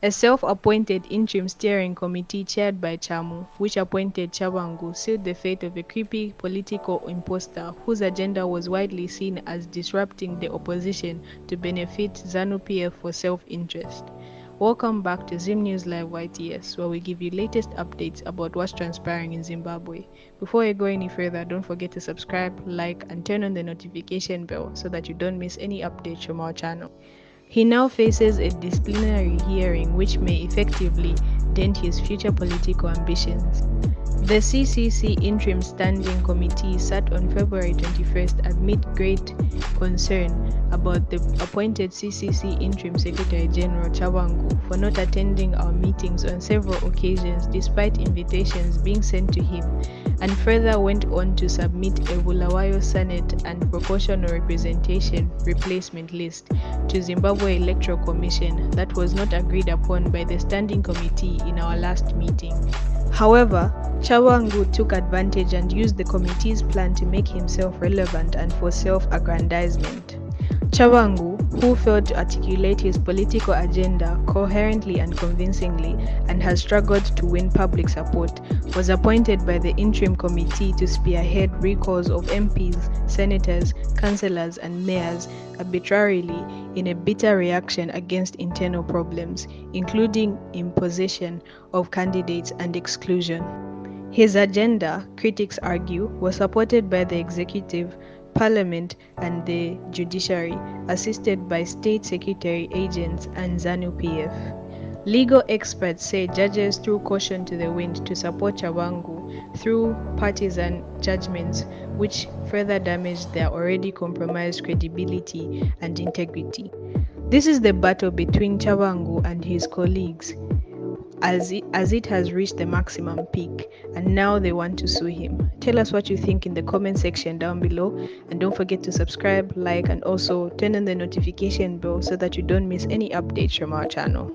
A self-appointed interim steering committee chaired by Chamu, which appointed Tshabangu, sealed the fate of a creepy political imposter whose agenda was widely seen as disrupting the opposition to benefit ZANU-PF for self-interest. Welcome back to Zim News Live YTS, where we give you latest updates about what's transpiring in Zimbabwe. Before I go any further, don't forget to subscribe, like, and turn on the notification bell so that you don't miss any updates from our channel. He now faces a disciplinary hearing which may effectively dent his future political ambitions. The Ccc Interim Standing Committee sat on February 21st amid great concern about the appointed Ccc Interim Secretary General Tshabangu for not attending our meetings on several occasions despite invitations being sent to him, and further went on to submit a Bulawayo Senate and Proportional Representation Replacement List to Zimbabwe Electoral Commission that was not agreed upon by the Standing Committee in our last meeting. However, Tshabangu took advantage and used the committee's plan to make himself relevant and for self-aggrandizement. Tshabangu, who failed to articulate his political agenda coherently and convincingly and has struggled to win public support, was appointed by the interim committee to spearhead recalls of MPs, senators, councillors and mayors arbitrarily in a bitter reaction against internal problems, including imposition of candidates and exclusion. His agenda, critics argue, was supported by the executive, parliament and the judiciary, assisted by state secretary agents and ZANU-PF. Legal experts say judges threw caution to the wind to support Tshabangu through partisan judgments, which further damaged their already compromised credibility and integrity. This is the battle between Tshabangu and his colleagues, as it has reached the maximum peak, and now they want to sue him. Tell us what you think in the comment section down below, and don't forget to subscribe, like, and also turn on the notification bell so that you don't miss any updates from our channel.